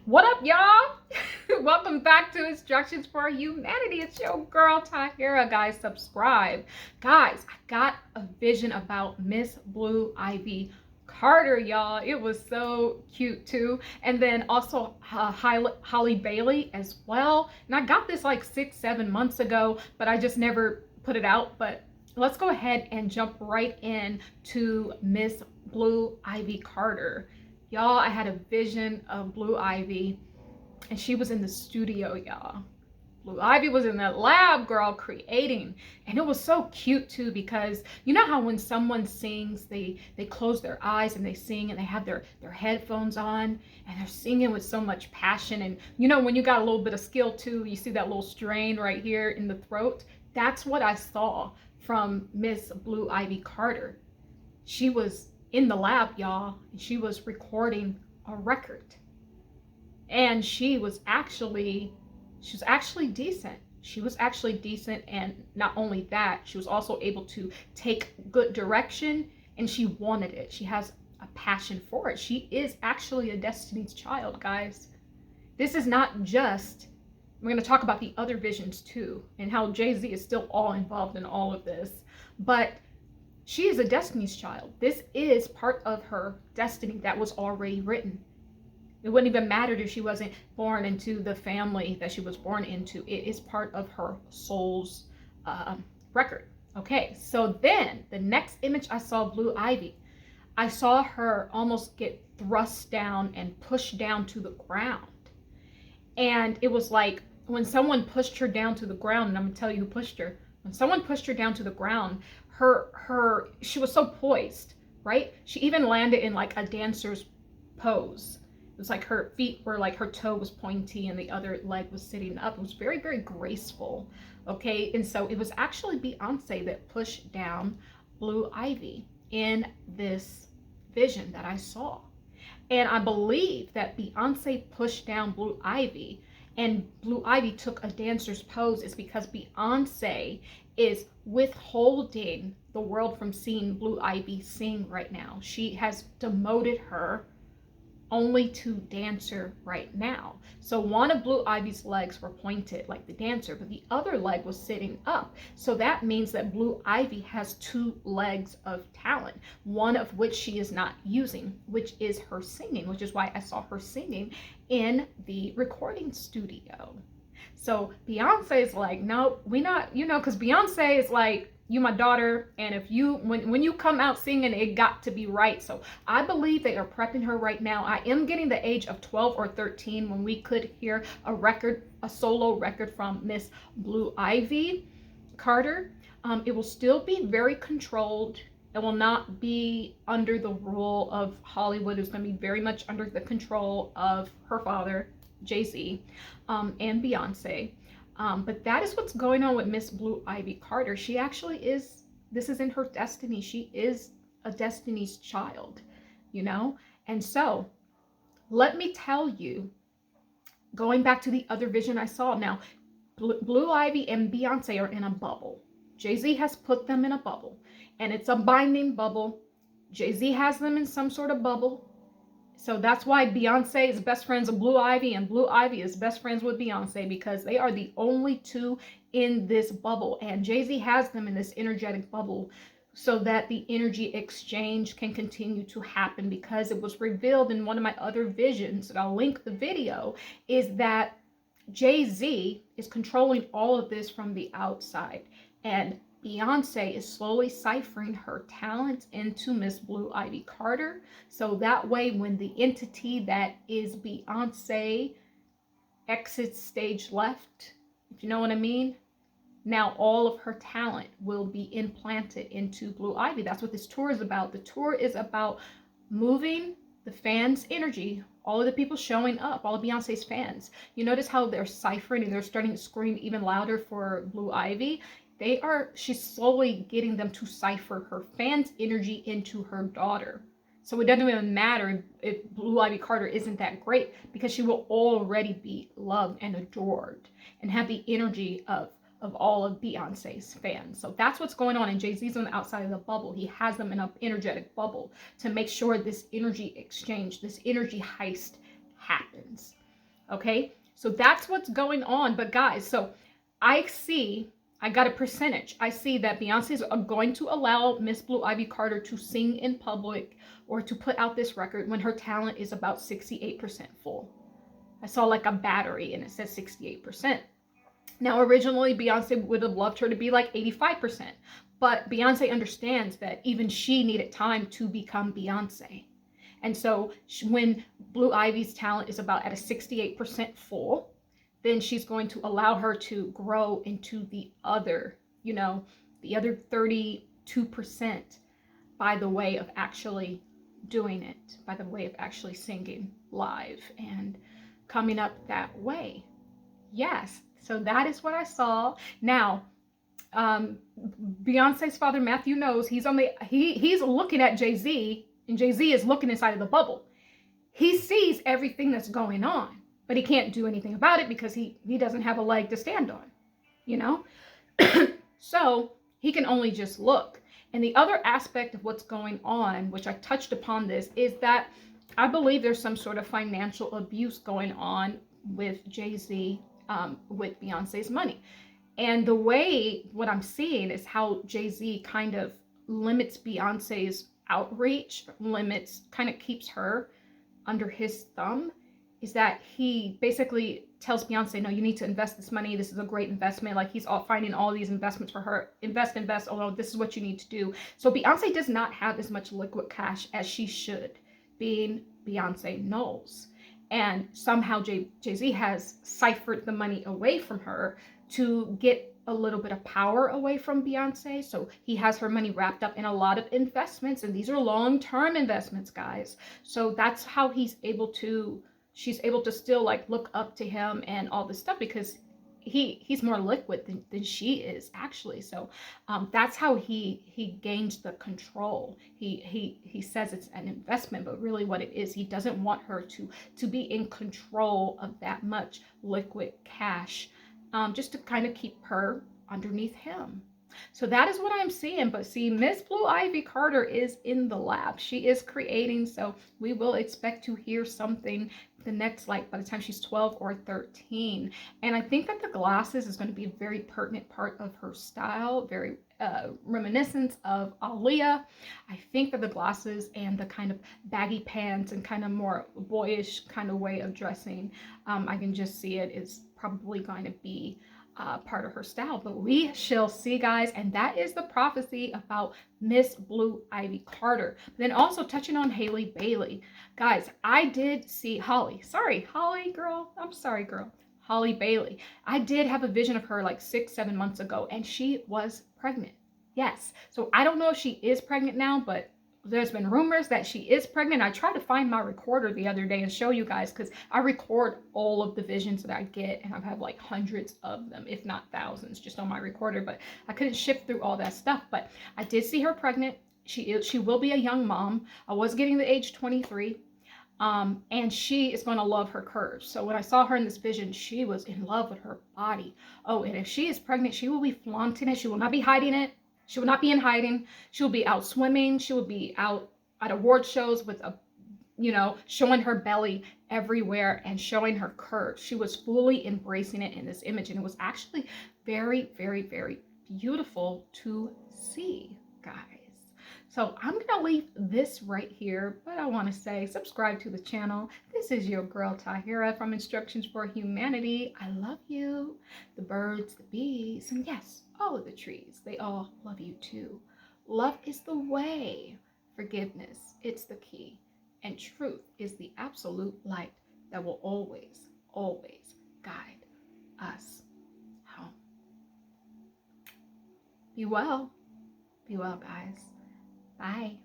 What up, y'all? Welcome back to Instructions for Humanity. It's your girl, Tahirah. Guys, subscribe. Guys, I got a vision about Miss Blue Ivy Carter, y'all. It was so cute, too. And then also Halle Bailey as well. And I got this like 6-7 months ago, but I just never put it out. But let's go ahead and jump right in to Miss Blue Ivy Carter. Y'all, I had a vision of Blue Ivy, and she was in the studio, y'all. Blue Ivy was in that lab, girl, creating. And it was so cute, too, because you know how when someone sings, they close their eyes and they sing and they have their headphones on and they're singing with so much passion. And, you know, when you got a little bit of skill, too, you see that little strain right here in the throat. That's what I saw from Miss Blue Ivy Carter. She was in the lab, y'all, and she was recording a record. And she was actually decent. She was actually decent, and not only that, she was also able to take good direction, and she wanted it. She has a passion for it. She is actually a Destiny's Child, guys. This is not just, we're going to talk about the other visions too, and how Jay-Z is still all involved in all of this, but she is a Destiny's Child. This is part of her destiny that was already written. It wouldn't even matter if she wasn't born into the family that she was born into. It is part of her soul's record. Okay, so then the next image I saw Blue Ivy, I saw her almost get thrust down and pushed down to the ground. And it was like when someone pushed her down to the ground, and I'm gonna tell you who pushed her. When someone pushed her down to the ground, she was so poised, right? She even landed in like a dancer's pose. It was like her feet were like, her toe was pointy and the other leg was sitting up. It was very, very graceful. Okay, and so it was actually Beyonce that pushed down Blue Ivy in this vision that I saw. And I believe that Beyonce pushed down Blue Ivy and Blue Ivy took a dancer's pose is because Beyonce is withholding the world from seeing Blue Ivy sing right now. She has demoted her only to dancer right now. So one of Blue Ivy's legs were pointed like the dancer, but the other leg was sitting up. So that means that Blue Ivy has two legs of talent, one of which she is not using, which is her singing, which is why I saw her singing in the recording studio. So Beyonce is like, no, we not, you know, because Beyonce is like, you my daughter, and if you when you come out singing, it got to be right. So I believe they are prepping her right now. I am getting the age of 12 or 13 when we could hear a solo record from Miss Blue Ivy Carter. It will still be very controlled. It will not be under the rule of Hollywood. It's going to be very much under the control of her father, Jay-Z, and Beyonce. But that is what's going on with Miss Blue Ivy Carter. She actually is, this is in her destiny. She is a Destiny's Child, you know? And so let me tell you, going back to the other vision I saw now, Blue Ivy and Beyonce are in a bubble. Jay-Z has put them in a bubble, and it's a binding bubble. Jay-Z has them in some sort of bubble. So that's why Beyonce is best friends with Blue Ivy and Blue Ivy is best friends with Beyonce, because they are the only two in this bubble. And Jay-Z has them in this energetic bubble so that the energy exchange can continue to happen, because it was revealed in one of my other visions, and I'll link the video, is that Jay-Z is controlling all of this from the outside. And Beyonce is slowly ciphering her talent into Miss Blue Ivy Carter. So that way, when the entity that is Beyonce exits stage left, if you know what I mean, now all of her talent will be implanted into Blue Ivy. That's what this tour is about. The tour is about moving the fans' energy, all of the people showing up, all of Beyonce's fans. You notice how they're ciphering and they're starting to scream even louder for Blue Ivy. She's slowly getting them to cipher her fans' energy into her daughter. So it doesn't even matter if Blue Ivy Carter isn't that great, because she will already be loved and adored and have the energy of all of Beyonce's fans. So that's what's going on. And Jay-Z's on the outside of the bubble. He has them in an energetic bubble to make sure this energy exchange, this energy heist happens. Okay, so that's what's going on. But guys, so I got a percentage. I see that Beyonce's going to allow Miss Blue Ivy Carter to sing in public or to put out this record when her talent is about 68% full. I saw like a battery and it says 68%. Now, originally, Beyonce would have loved her to be like 85%, but Beyonce understands that even she needed time to become Beyonce. And so when Blue Ivy's talent is about at a 68% full, then she's going to allow her to grow into the other, the other 32% by the way of actually doing it, by the way of actually singing live and coming up that way. Yes, so that is what I saw. Now, Beyonce's father Matthew knows he's looking at Jay-Z, and Jay-Z is looking inside of the bubble. He sees everything that's going on, but he can't do anything about it because he doesn't have a leg to stand on, So he can only just look. And the other aspect of what's going on, which I touched upon this, is that I believe there's some sort of financial abuse going on with Jay-Z, with Beyonce's money. And the way what I'm seeing is how Jay-Z kind of limits Beyonce's outreach, kind of keeps her under his thumb, is that he basically tells Beyonce, no, you need to invest this money. This is a great investment. Like, he's finding all these investments for her. Invest. Oh, no, this is what you need to do. So Beyonce does not have as much liquid cash as she should, being Beyonce Knowles. And somehow Jay-Z has ciphered the money away from her to get a little bit of power away from Beyonce. So he has her money wrapped up in a lot of investments, and these are long-term investments, guys. So that's how she's able to still like look up to him and all this stuff, because he's more liquid than she is, actually. So that's how he gains the control. He says it's an investment, but really what it is, he doesn't want her to be in control of that much liquid cash, just to kind of keep her underneath him. So that is what I'm seeing. But see, Miss Blue Ivy Carter is in the lab. She is creating. So we will expect to hear something the next, like, by the time she's 12 or 13. And I think that the glasses is going to be a very pertinent part of her style, very reminiscent of Aaliyah. I think that the glasses and the kind of baggy pants and kind of more boyish kind of way of dressing, I can just see it is probably going to be part of her style. But we shall see, guys. And that is the prophecy about Miss Blue Ivy Carter. But then also touching on Halle Bailey, guys, I did see Halle girl, I'm sorry girl, Halle Bailey. I did have a vision of her like 6-7 months ago, and she was pregnant. Yes, so I don't know if she is pregnant now, but there's been rumors that she is pregnant. I tried to find my recorder the other day and show you guys, because I record all of the visions that I get, and I've had like hundreds of them, if not thousands, just on my recorder. But I couldn't shift through all that stuff. But I did see her pregnant. She will be a young mom. I was getting the age 23. And she is going to love her curves. So when I saw her in this vision, she was in love with her body. Oh, and if she is pregnant, she will be flaunting it. She will not be hiding it. She will not be in hiding. She will be out swimming. She will be out at award shows with showing her belly everywhere and showing her curves. She was fully embracing it in this image. And it was actually very, very, very beautiful to see, guys. So I'm going to leave this right here, but I want to say subscribe to the channel. This is your girl Tahirah from Instructions for Humanity. I love you. The birds, the bees, and yes, all of the trees, they all love you too. Love is the way. Forgiveness, it's the key. And truth is the absolute light that will always, always guide us home. Be well. Be well, guys. Bye.